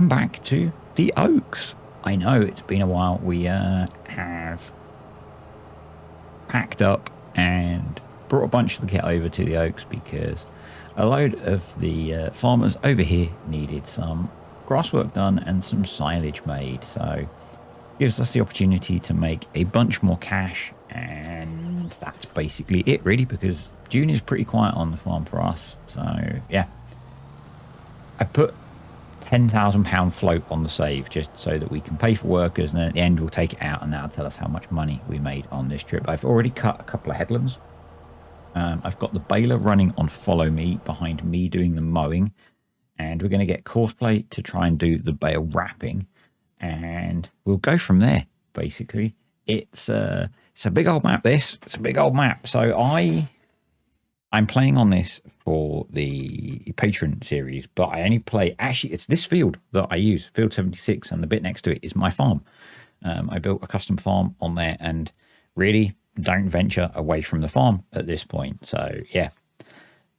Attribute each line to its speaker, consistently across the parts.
Speaker 1: welcome back to the Oaks. I know it's been a while. We have packed up and brought a bunch of the kit over to the Oaks because a load of the farmers over here needed some grass work done and some silage made. So gives us the opportunity to make a bunch more cash, and that's basically it really, because June is pretty quiet on the farm for us. So yeah, I put £10,000 float on the save just so that we can pay for workers, and then at the end we'll take it out and that'll tell us how much money we made on this trip. I've already cut a couple of headlands. I've got the baler running on follow me behind me doing the mowing, and we're going to get Courseplay to try and do the bale wrapping, and we'll go from there. Basically it's a big old map. It's a big old map. So I'm playing on this for the patron series, but I only play, actually it's this field that I use, field 76, and the bit next to it is my farm. I built a custom farm on there and really don't venture away from the farm at this point. So yeah,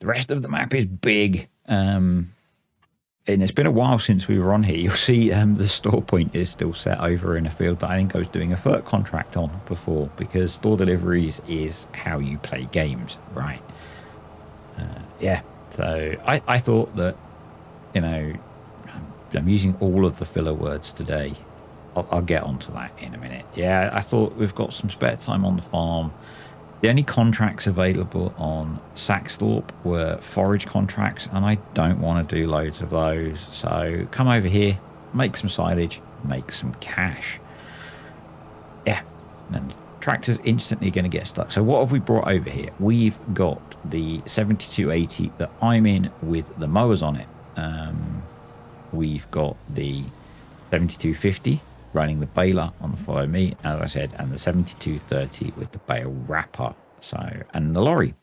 Speaker 1: the rest of the map is big, and it's been a while since we were on here. You'll see the store point is still set over in a field that I think I was doing a FERC contract on before, because store deliveries is how you play games, right? Yeah, so I thought that, you know, I'm using all of the filler words today. I'll get onto that in a minute. Yeah, I thought we've got some spare time on the farm. The only contracts available on Saxthorpe were forage contracts, and I don't want to do loads of those. So come over here, make some silage, make some cash. Yeah, and tractor's instantly going to get stuck. So what have we brought over here? We've got the 7280 that I'm in with the mowers on it. We've got the 7250 running the baler on the follow me, as I said, and the 7230 with the bale wrapper. So, and the lorry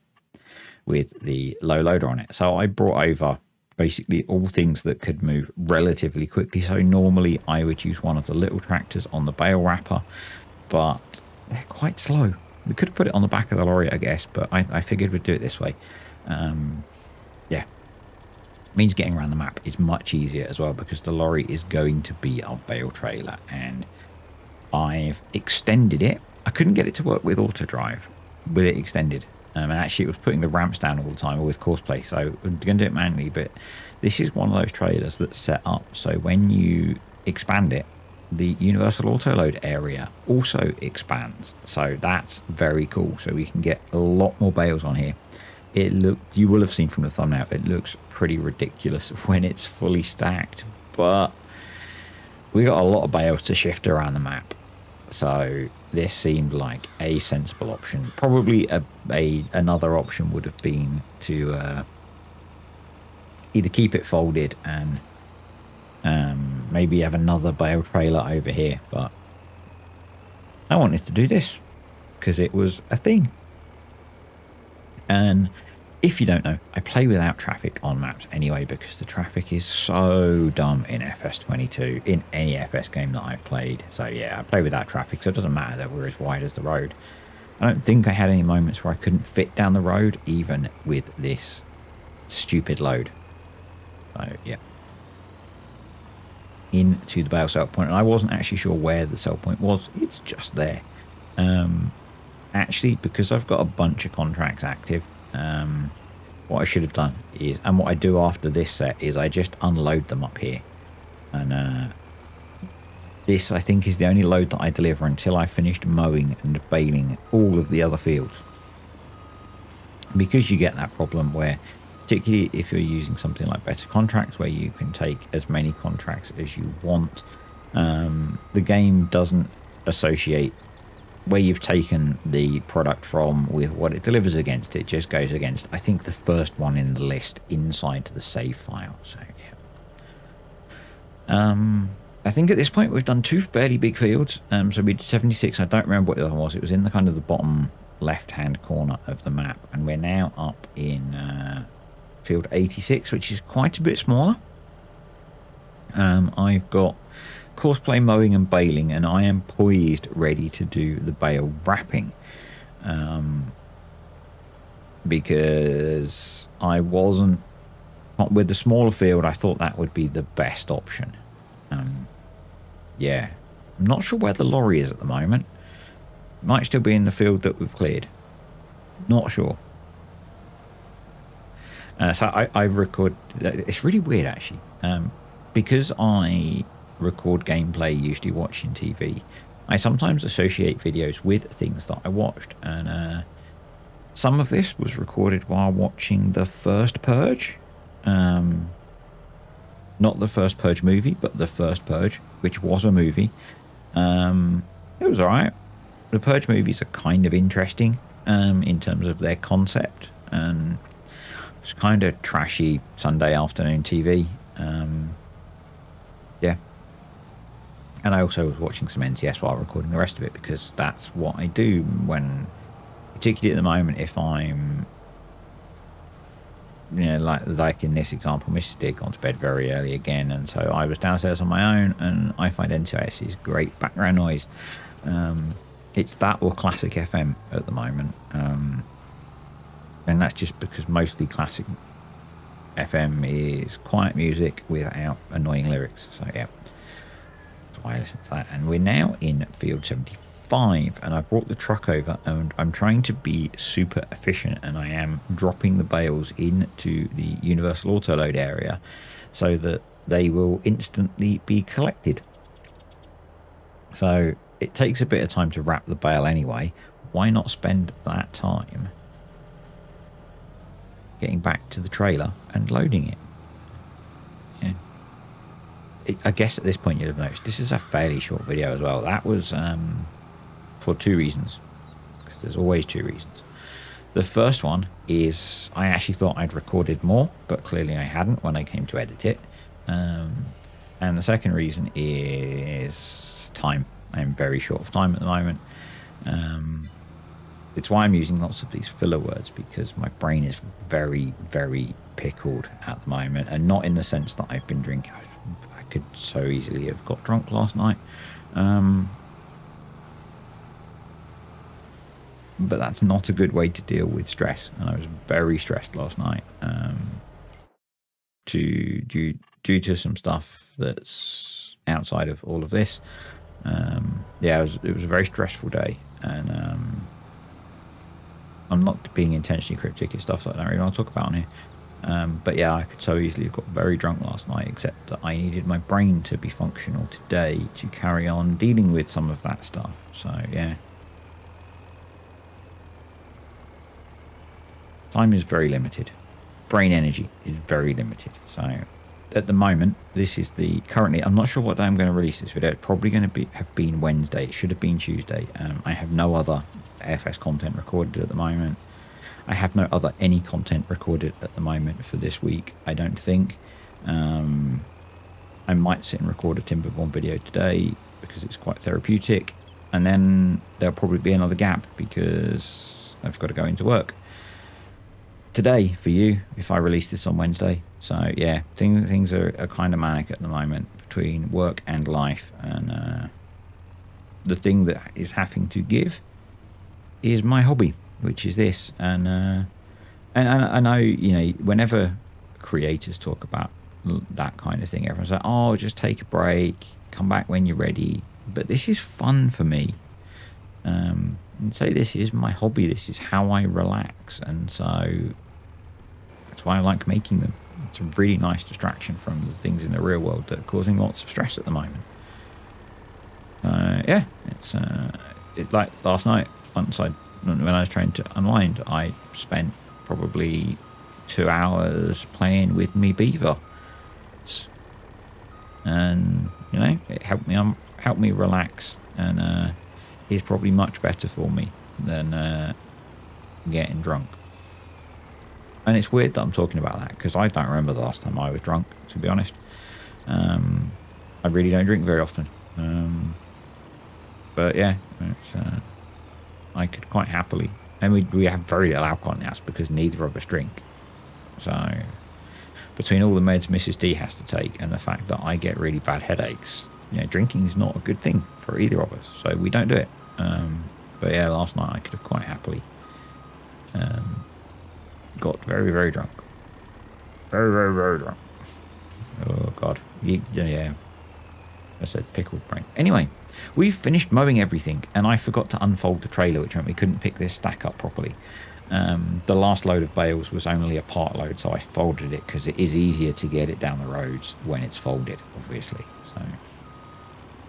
Speaker 1: with the low loader on it. So I brought over basically all things that could move relatively quickly. So normally I would use one of the little tractors on the bale wrapper, but they're quite slow. We could put it on the back of the lorry, I guess, but I figured we'd do it this way. Yeah, means getting around the map is much easier as well, because the lorry is going to be our bale trailer, and I've extended it. I couldn't get it to work with auto drive with it extended, and actually it was putting the ramps down all the time with Courseplay, so I'm going to do it manually. But this is one of those trailers that's set up so when you expand it, the universal auto load area also expands, so that's very cool. So we can get a lot more bales on here. You will have seen from the thumbnail, it looks pretty ridiculous when it's fully stacked, but we got a lot of bales to shift around the map, so this seemed like a sensible option. Probably another option would have been to either keep it folded and maybe have another bale trailer over here, but I wanted to do this because it was a thing. And if you don't know, I play without traffic on maps anyway, because the traffic is so dumb in FS22, in any FS game that I've played. So yeah, I play without traffic, so it doesn't matter that we're as wide as the road. I don't think I had any moments where I couldn't fit down the road, even with this stupid load. So yeah, into the bale sell point, and I wasn't actually sure where the sell point was. It's just there. Actually, because I've got a bunch of contracts active, what I should have done is, and what I do after this set is, I just unload them up here, and this I think is the only load that I deliver until I finished mowing and baling all of the other fields, because you get that problem where, particularly if you're using something like better contracts where you can take as many contracts as you want, the game doesn't associate where you've taken the product from with what it delivers against. It just goes against, I think, the first one in the list inside the save file. So yeah, I think at this point we've done two fairly big fields. So we did 76. I don't remember what the other one was. It was in the kind of the bottom left hand corner of the map, and we're now up in field 86, which is quite a bit smaller. I've got Courseplay, mowing and baling, and I am poised ready to do the bale wrapping, because I wasn't with the smaller field. I thought that would be the best option, Yeah, I'm not sure where the lorry is at the moment. Might still be in the field that we've cleared. Not sure. So I record. It's really weird actually, because I record gameplay usually watching TV. I sometimes associate videos with things that I watched, and some of this was recorded while watching the first Purge. Not the first Purge movie, but the first Purge, which was a movie. It was alright. The Purge movies are kind of interesting in terms of their concept, and it's kind of trashy Sunday afternoon TV. Yeah. And I also was watching some NCS while recording the rest of it, because that's what I do when, particularly at the moment, if I'm, like in this example, Mrs. D had gone to bed very early again, and so I was downstairs on my own, and I find NCIS is great background noise. It's that or classic FM at the moment, and that's just because mostly classic FM is quiet music without annoying lyrics. So yeah, that's why I listen to that. And we're now in field 75, and I brought the truck over, and I'm trying to be super efficient, and I am dropping the bales into the universal auto load area so that they will instantly be collected. So it takes a bit of time to wrap the bale anyway. Why not spend that time getting back to the trailer and loading it? Yeah. I guess at this point you'll have noticed this is a fairly short video as well. That was for two reasons, because there's always two reasons. The first one is I actually thought I'd recorded more, but clearly I hadn't when I came to edit it. And the second reason is time. I'm very short of time at the moment. It's why I'm using lots of these filler words, because my brain is very, very pickled at the moment, and not in the sense that I've been drinking. I could so easily have got drunk last night. But that's not a good way to deal with stress, and I was very stressed last night due to some stuff that's outside of all of this. Yeah, it was a very stressful day, and I'm not being intentionally cryptic. It's stuff that I don't really want to talk about on here. But yeah, I could so easily have got very drunk last night, except that I needed my brain to be functional today to carry on dealing with some of that stuff. So yeah. Time is very limited. Brain energy is very limited. So at the moment, this is currently, I'm not sure what day I'm going to release this video. It's probably going to have been Wednesday. It should have been Tuesday. I have no other AFS content recorded at the moment. I have no other any content recorded at the moment for this week, I don't think. I might sit and record a Timberborn video today because it's quite therapeutic. And then there'll probably be another gap because I've got to go into work today for you if I release this on Wednesday. So yeah, things are kind of manic at the moment between work and life, and the thing that is having to give is my hobby, which is this. And I know, whenever creators talk about that kind of thing, everyone's like, oh, just take a break, come back when you're ready. But this is fun for me. And so this is my hobby, this is how I relax, and so that's why I like making them. It's a really nice distraction from the things in the real world that are causing lots of stress at the moment. Yeah, it's like last night, when I was trying to unwind, I spent probably 2 hours playing with me beaver, and it helped me relax, and is probably much better for me than getting drunk. And it's weird that I'm talking about that, because I don't remember the last time I was drunk, to be honest. I really don't drink very often. But yeah, I could quite happily. And we have very little alcohol in the house because neither of us drink. So between all the meds Mrs. D has to take and the fact that I get really bad headaches, drinking is not a good thing for either of us. So we don't do it. But yeah, last night I could have quite happily got very, very drunk. Very, very, very drunk. Oh, God. Yeah. I said pickled brain. Anyway, we've finished mowing everything, and I forgot to unfold the trailer, which meant we couldn't pick this stack up properly. The last load of bales was only a part load, so I folded it because it is easier to get it down the roads when it's folded, obviously. So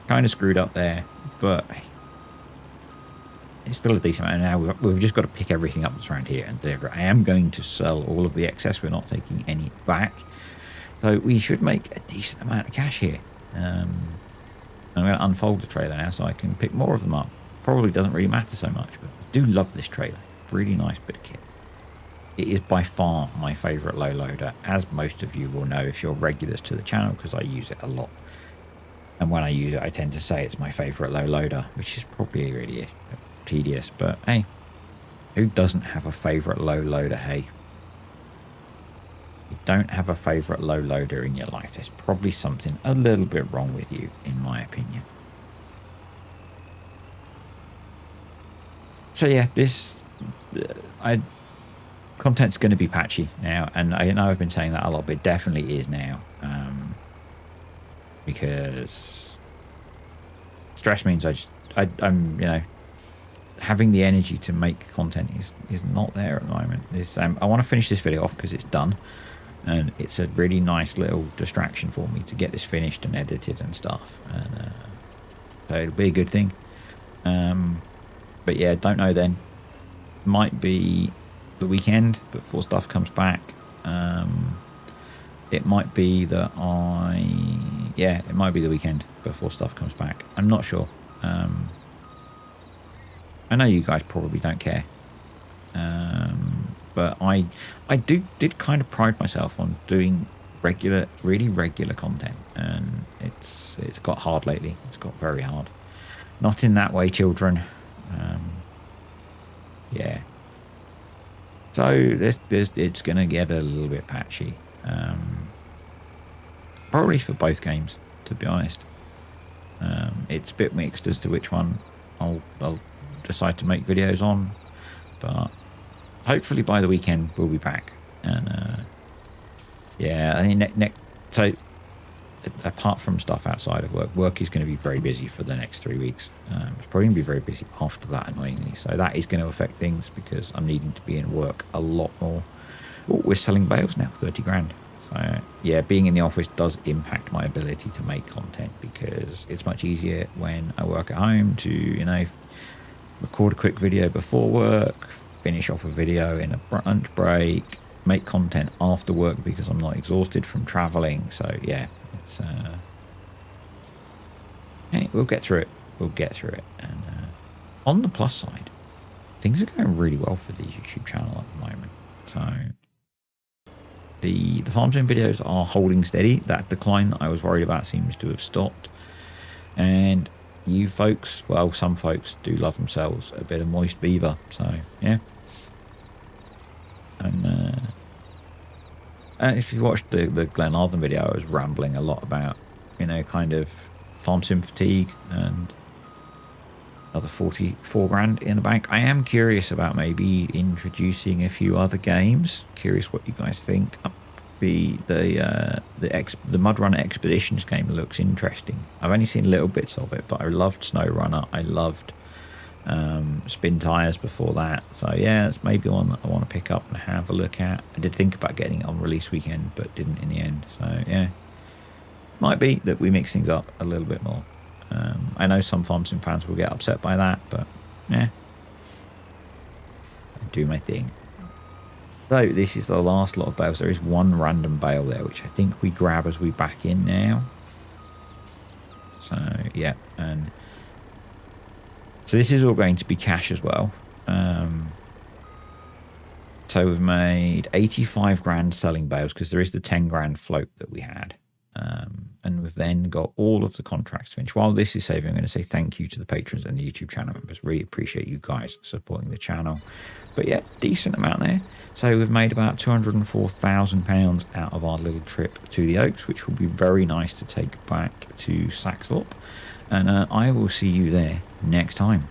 Speaker 1: kind of screwed up there, but it's still a decent amount. Now we've just got to pick everything up that's around here and deliver it. I am going to sell all of the excess. We're not taking any back, so we should make a decent amount of cash here. I'm going to unfold the trailer now so I can pick more of them up. Probably doesn't really matter so much, but I do love this trailer. Really nice bit of kit. It is by far my favourite low loader, as most of you will know if you're regulars to the channel, because I use it a lot. And when I use it, I tend to say it's my favourite low loader, which is probably really tedious. But hey, who doesn't have a favourite low loader, hey? If you don't have a favourite low loader in your life, there's probably something a little bit wrong with you, in my opinion. So yeah, content's going to be patchy now, and I know I've been saying that a lot, but it definitely is now, because stress means I'm having the energy to make content is not there at the moment. I want to finish this video off because it's done, and it's a really nice little distraction for me to get this finished and edited and stuff, and so it'll be a good thing. But yeah, don't know then. Might be the weekend before stuff comes back. It might be that it might be the weekend before stuff comes back. I'm not sure. I know you guys probably don't care, but I did kind of pride myself on doing really regular content, and it's got hard lately. It's got very hard. Not in that way, children. Yeah. So it's going to get a little bit patchy. Probably for both games, to be honest. It's a bit mixed as to which one I'll decide to make videos on, but hopefully by the weekend we'll be back. And yeah, I think so apart from stuff outside of work is going to be very busy for the next 3 weeks. It's probably going to be very busy after that, annoyingly. So that is going to affect things because I'm needing to be in work a lot more. Oh, we're selling bales now, 30 grand. So yeah, being in the office does impact my ability to make content, because it's much easier when I work at home to, record a quick video before work, finish off a video in a lunch break, make content after work because I'm not exhausted from traveling. So yeah, it's hey, we'll get through it. And on the plus side, things are going really well for the YouTube channel at the moment. So the farm sim videos are holding steady. That decline that I was worried about seems to have stopped, and you folks, well, some folks do love themselves a bit of moist beaver. So yeah. And if you watched the Glenarden video, I was rambling a lot about, kind of farm sim fatigue and another 44 grand in the bank. I am curious about maybe introducing a few other games. Curious what you guys think. The Mud Runner Expeditions game looks interesting. I've only seen little bits of it, but I loved Snow Runner. I loved Spin Tires before that. So yeah, it's maybe one that I want to pick up and have a look at. I did think about getting it on release weekend, but didn't in the end. So yeah, might be that we mix things up a little bit more. I know some farm sim fans will get upset by that, but yeah, I do my thing. So this is the last lot of bales. There is one random bale there, which I think we grab as we back in now. So yeah, and so this is all going to be cash as well. So we've made 85 grand selling bales, because there is the 10 grand float that we had. And we've then got all of the contracts finished. While this is saving, I'm going to say thank you to the patrons and the YouTube channel members. Really appreciate you guys supporting the channel. But yeah, decent amount there. So we've made about £204,000 out of our little trip to the Oaks, which will be very nice to take back to Saxthorpe. And I will see you there next time.